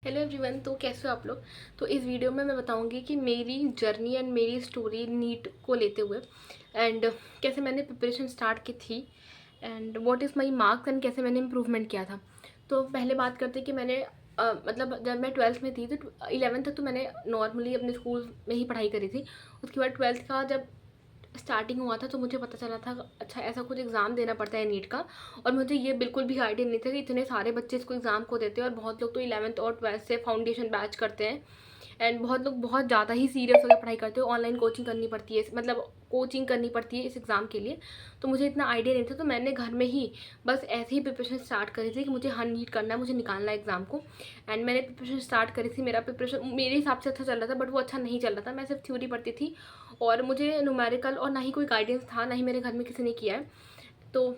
Hello everyone. तो कैसे हो आप लोग। तो इस वीडियो में मैं बताऊंगी कि मेरी जर्नी एंड मेरी स्टोरी नीट को लेते हुए एंड कैसे मैंने प्रिपरेशन स्टार्ट की थी and what is my marks and कैसे मैंने इम्प्रूवमेंट किया था। तो पहले बात करते कि मैंने मतलब जब मैं 12th में थी तो 11th तक तो मैंने नॉर्मली अपने स्कूल में ही पढ़ाई करी थी। उसके बाद 12th का जब स्टार्टिंग हुआ था तो मुझे पता चला था अच्छा ऐसा कुछ एग्ज़ाम देना पड़ता है नीट का। और मुझे ये बिल्कुल भी आइडिया नहीं था कि इतने सारे बच्चे इसको एग्ज़ाम को देते हैं और बहुत लोग तो 11th और 12th से फाउंडेशन बैच करते हैं एंड बहुत लोग बहुत ज़्यादा ही सीरियस होकर पढ़ाई करते हो। ऑनलाइन कोचिंग करनी पड़ती है, मतलब कोचिंग करनी पड़ती है इस एग्ज़ाम के लिए। तो मुझे इतना आइडिया नहीं था, तो मैंने घर में ही बस ऐसे ही प्रिपरेशन स्टार्ट करी थी कि मुझे हाँ नीट करना है, मुझे निकालना है एग्ज़ाम को। एंड मैंने प्रिपरेशन स्टार्ट करी थी। मेरा प्रिपरेशन मेरे हिसाब से अच्छा चल रहा था, बट वो अच्छा नहीं चल रहा था। मैं सिर्फ थ्योरी पढ़ती थी और मुझे न्यूमेरिकल और ना ही कोई गाइडेंस था, ना ही मेरे घर में किसी ने किया है। तो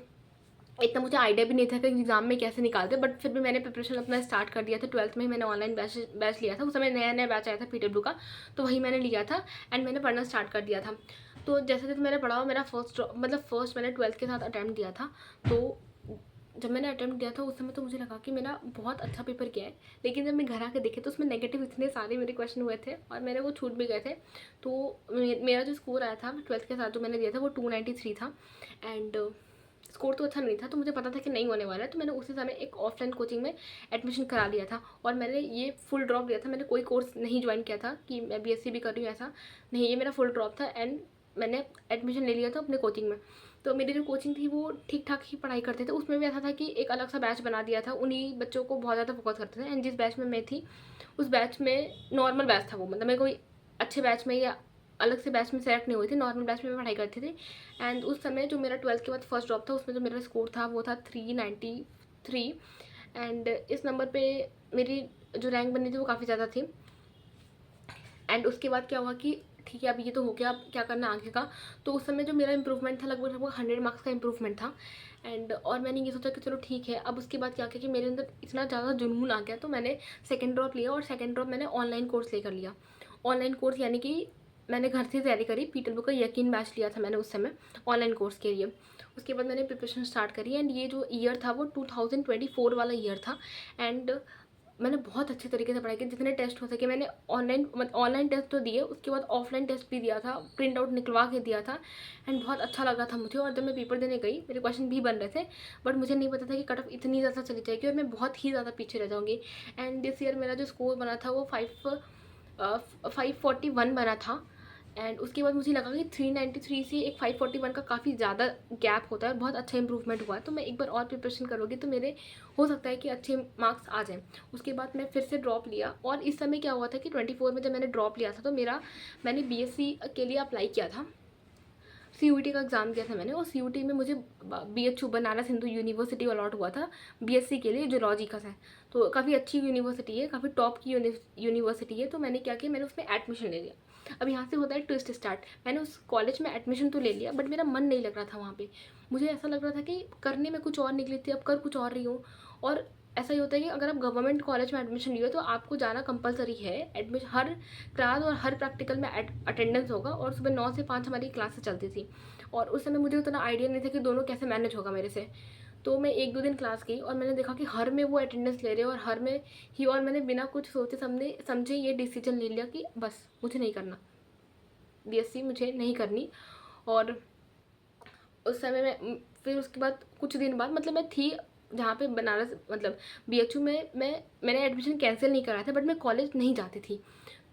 इतना मुझे आइडिया भी नहीं था कि एग्ज़ाम में कैसे निकालते, बट फिर भी मैंने प्रिपरेशन अपना स्टार्ट कर दिया था। 12th में ही मैंने ऑनलाइन बैच लिया था। उस समय नया नया बैच आया था पीडब्ल्यू का, तो वही मैंने लिया था एंड मैंने पढ़ना स्टार्ट कर दिया था। तो जैसे जैसे मैंने पढ़ा, मेरा फर्स्ट मैंने 12th के साथ अटैम्प्ट दिया था। तो जब मैंने अटैम्प्ट दिया था उस समय तो मुझे लगा कि मेरा बहुत अच्छा पेपर गया है, लेकिन जब मैं घर आके देखे तो उसमें नेगेटिव इतने सारे मेरे क्वेश्चन हुए थे और मेरे वो छूट भी गए थे। तो मेरा जो स्कोर आया था 12th के साथ जो मैंने दिया था वो 293 था एंड स्कोर तो अच्छा नहीं था। तो मुझे पता था कि नहीं होने वाला है, तो मैंने उसी समय एक ऑफलाइन कोचिंग में एडमिशन करा लिया था और मैंने ये फुल ड्रॉप लिया था। मैंने कोई कोर्स नहीं ज्वाइन किया था कि मैं बीएससी भी कर रही हूँ, ऐसा नहीं। ये मेरा फुल ड्रॉप था एंड मैंने एडमिशन ले लिया था अपने कोचिंग में। तो मेरी जो कोचिंग थी वो ठीक ठाक ही पढ़ाई करते थे। उसमें भी ऐसा था कि एक अलग सा बैच बना दिया था, उन्हीं बच्चों को बहुत ज़्यादा फोकस करते थे। एंड जिस बैच में मैं थी उस बैच में नॉर्मल बैच था वो, मतलब मैं कोई अच्छे बैच में या अलग से बैच में सेलेक्ट नहीं हुई थी, नॉर्मल बैच में मैं पढ़ाई करती थी। एंड उस समय जो मेरा 12th के बाद फर्स्ट ड्रॉप था उसमें जो मेरा स्कोर था वो था 393 एंड इस नंबर पे मेरी जो रैंक बनी थी वो काफ़ी ज़्यादा थी। एंड उसके बाद क्या हुआ कि ठीक है अब ये तो हो गया, अब क्या करना आगे का। तो उस समय जो मेरा इंप्रूवमेंट था लगभग लगभग 100 मार्क्स का इंप्रूवमेंट था एंड और मैंने ये सोचा कि चलो ठीक है। अब उसके बाद क्या किया कि मेरे अंदर इतना ज़्यादा जुनून आ गया, तो मैंने सेकेंड ड्रॉप लिया और सेकेंड ड्रॉप मैंने ऑनलाइन कोर्स लेकर लिया। ऑनलाइन कोर्स यानी कि मैंने घर से तैयारी करी, पीटरबुक का यकीन बैच लिया था मैंने उस समय ऑनलाइन कोर्स के लिए। उसके बाद मैंने प्रिपरेशन स्टार्ट करी एंड ये जो ईयर था वो 2024 वाला ईयर था। एंड मैंने बहुत अच्छे तरीके से पढ़ाई की, जितने टेस्ट हो सके मैंने ऑनलाइन टेस्ट तो दिए, उसके बाद ऑफलाइन टेस्ट भी दिया था, प्रिंट आउट निकलवा के दिया था एंड बहुत अच्छा लगा था मुझे। और जब मैं पेपर देने गई मेरे क्वेश्चन भी बन रहे थे, बट मुझे नहीं पता था कि कट ऑफ इतनी ज़्यादा चली जाएगी और मैं बहुत ही ज़्यादा पीछे रह जाऊँगी। एंड दिस ईयर मेरा जो स्कोर बना था वो 541 बना था। एंड उसके बाद मुझे लगा कि 393 से एक 541 का काफ़ी ज़्यादा गैप होता है और बहुत अच्छा इंप्रूवमेंट हुआ है। तो मैं एक बार और प्रिपरेशन करूँगी तो मेरे हो सकता है कि अच्छे मार्क्स आ जाएँ। उसके बाद मैं फिर से ड्रॉप लिया और इस समय क्या हुआ था कि 24 में जब मैंने ड्रॉप लिया था तो मैंने बीएससी के लिए अप्लाई किया था। सीयूईटी का एग्ज़ाम दिया था मैंने और सीयूईटी में मुझे BHU Banaras Hindu university allot हुआ था बीएससी के लिए, जूलॉजी का है। तो काफ़ी अच्छी यूनिवर्सिटी है, काफ़ी टॉप की यूनिवर्सिटी है। तो मैंने क्या किया, मैंने उसमें एडमिशन ले लिया। अब यहाँ से होता है ट्विस्ट स्टार्ट। मैंने उस कॉलेज में एडमिशन तो ले लिया बट मेरा मन नहीं लग रहा था वहाँ पे। मुझे ऐसा लग रहा था कि करने में कुछ और निकली थी, अब कर कुछ और रही हूँ। और ऐसा ही होता है कि अगर आप गवर्नमेंट कॉलेज में एडमिशन लिए हो तो आपको जाना कंपलसरी है। एडमिशन हर क्लास और हर प्रैक्टिकल में अटेंडेंस होगा और सुबह 9 से 5 हमारी क्लासेस चलती थी। और उस समय मुझे उतना आइडिया नहीं था कि दोनों कैसे मैनेज होगा मेरे से। तो मैं 1-2 दिन क्लास गई और मैंने देखा कि हर में वो अटेंडेंस ले रहे हैं और हर में ही, और मैंने बिना कुछ सोचे समझे ये डिसीजन ले लिया कि बस मुझे नहीं करना, बीएससी मुझे नहीं करनी। और उस समय मैं फिर उसके बाद कुछ दिन बाद, मतलब मैं थी जहाँ पे बनारस, मतलब बीएचयू में मैंने एडमिशन कैंसिल नहीं करा था बट मैं कॉलेज नहीं जाती थी।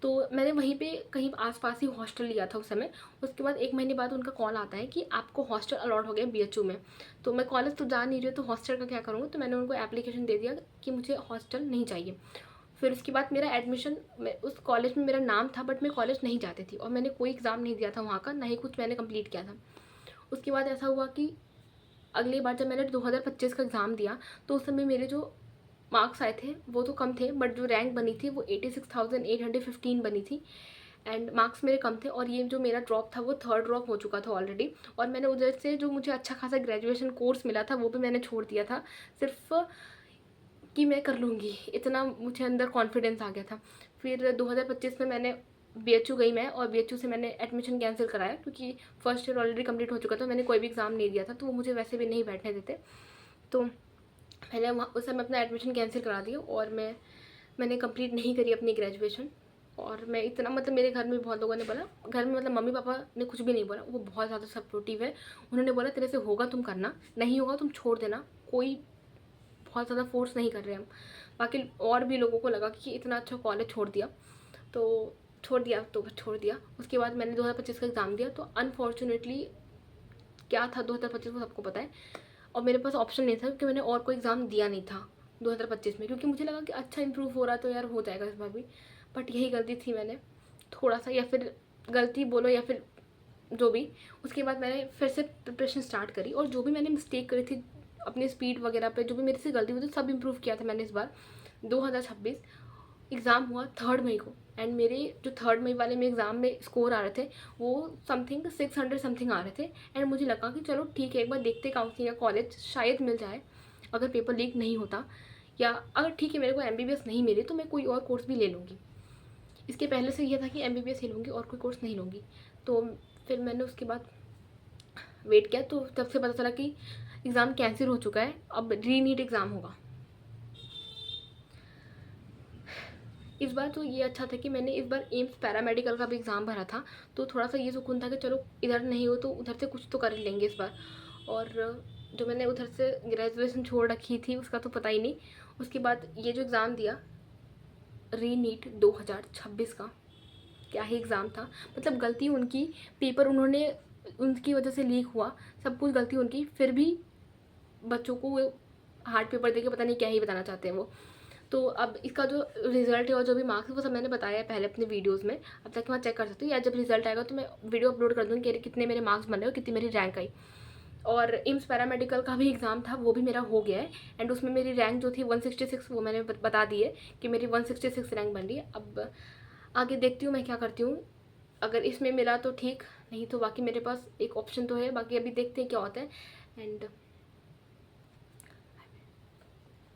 तो मैंने वहीं पे कहीं आसपास ही हॉस्टल लिया था उस समय। उसके बाद 1 महीने बाद उनका कॉल आता है कि आपको हॉस्टल अलॉट हो गया बीएचयू में। तो मैं कॉलेज तो जा नहीं रही हूँ तो हॉस्टल का क्या करूँगी, तो मैंने उनको एप्लीकेशन दे दिया कि मुझे हॉस्टल नहीं चाहिए। फिर उसके बाद मेरा एडमिशन, उस कॉलेज में मेरा नाम था बट मैं कॉलेज नहीं जाती थी और मैंने कोई एग्ज़ाम नहीं दिया था वहाँ का, ना ही कुछ मैंने कंप्लीट किया था। उसके बाद ऐसा हुआ कि अगली बार जब मैंने 2025 का एग्ज़ाम दिया तो उस समय मेरे जो मार्क्स आए थे वो तो कम थे, बट जो रैंक बनी थी वो 86,815 बनी थी एंड मार्क्स मेरे कम थे। और ये जो मेरा ड्रॉप था वो थर्ड ड्रॉप हो चुका था ऑलरेडी। और मैंने उधर से जो मुझे अच्छा खासा ग्रेजुएशन कोर्स मिला था वो भी मैंने छोड़ दिया था, सिर्फ कि मैं कर लूँगी, इतना मुझे अंदर कॉन्फिडेंस आ गया था। फिर 2025 में मैंने बीएचयू गई मैं, और बीएचयू से मैंने एडमिशन कैंसिल कराया क्योंकि फर्स्ट ईयर ऑलरेडी कंप्लीट हो चुका था, मैंने कोई भी एग्ज़ाम नहीं दिया था तो वो मुझे वैसे भी नहीं बैठने देते। तो मैंने वहाँ उस समय अपना एडमिशन कैंसिल करा दिया और मैं मैंने कंप्लीट नहीं करी अपनी ग्रेजुएशन। और मैं इतना मतलब मेरे घर में बहुत लोगों ने बोला, घर में मतलब मम्मी पापा ने कुछ भी नहीं बोला, वो बहुत ज़्यादा सपोर्टिव है। उन्होंने बोला तेरे से होगा तुम करना, नहीं होगा तुम छोड़ देना, कोई बहुत ज़्यादा फोर्स नहीं कर रहे हम। बाकी और भी लोगों को लगा कि इतना अच्छा कॉलेज छोड़ दिया, तो छोड़ दिया। उसके बाद मैंने 2025 का एग्ज़ाम दिया। तो अनफॉर्चुनेटली क्या था 2025 को सबको पता है, और मेरे पास ऑप्शन नहीं था क्योंकि मैंने और कोई एग्ज़ाम दिया नहीं था 2025 में, क्योंकि मुझे लगा कि अच्छा इंप्रूव हो रहा तो यार हो जाएगा इस बार भी। बट यही गलती थी मैंने थोड़ा सा, या फिर गलती बोलो या फिर जो भी। उसके बाद मैंने फिर से प्रिपरेशन स्टार्ट करी, और जो भी मैंने मिस्टेक करी थी अपनी स्पीड वगैरह पे, जो भी मेरे से गलती हुई थी सब इम्प्रूव किया था मैंने इस बार। 2026 एग्ज़ाम हुआ 3 मई को, एंड मेरे जो 3 मई वाले में एग्ज़ाम में स्कोर आ रहे थे वो समथिंग 600 समथिंग आ रहे थे। एंड मुझे लगा कि चलो ठीक है, एक बार देखते काउंसलिंग या कॉलेज शायद मिल जाए अगर पेपर लीक नहीं होता, या अगर ठीक है मेरे को MBBS नहीं मिली तो मैं कोई और कोर्स भी ले लूँगी। इसके पहले से ये था कि MBBS ही लूँगी और कोई कोर्स नहीं लूँगी। तो फिर मैंने उसके बाद वेट किया, तो तब से पता चला कि एग्ज़ाम कैंसिल हो चुका है, अब रीनीट एग्ज़ाम होगा। इस बार तो ये अच्छा था कि मैंने इस बार एम्स पैरामेडिकल का भी एग्ज़ाम भरा था, तो थोड़ा सा ये सुकून था कि चलो इधर नहीं हो तो उधर से कुछ तो कर लेंगे इस बार। और जो मैंने उधर से ग्रेजुएशन छोड़ रखी थी उसका तो पता ही नहीं। उसके बाद ये जो एग्ज़ाम दिया रीनीट 2026 का, क्या ही एग्ज़ाम था। मतलब गलती उनकी, पेपर उन्होंने उनकी वजह से लीक हुआ, सब कुछ गलती उनकी, फिर भी बच्चों को वो हार्ड पेपर देके पता नहीं क्या ही बताना चाहते हैं वो। तो अब इसका जो रिजल्ट है और जो भी मार्क्स है वो सब मैंने बताया है पहले अपने वीडियोस में, अब तक वहाँ चेक कर सकते हो, या जब रिजल्ट आएगा तो मैं वीडियो अपलोड कर दूँगी कि कितने मेरे मार्क्स बन रहे हो, कितनी मेरी रैंक आई। और एम्स पैरामेडिकल का भी एग्ज़ाम था, वो भी मेरा हो गया है, एंड उसमें मेरी रैंक जो थी 166 वो मैंने बता दी है कि मेरी 166 रैंक बन रही है। अब आगे देखती हूँ मैं क्या करती हूँ, अगर इसमें मिला तो ठीक, नहीं तो बाकी मेरे पास एक ऑप्शन तो है, बाकी अभी देखते हैं क्या होता है। एंड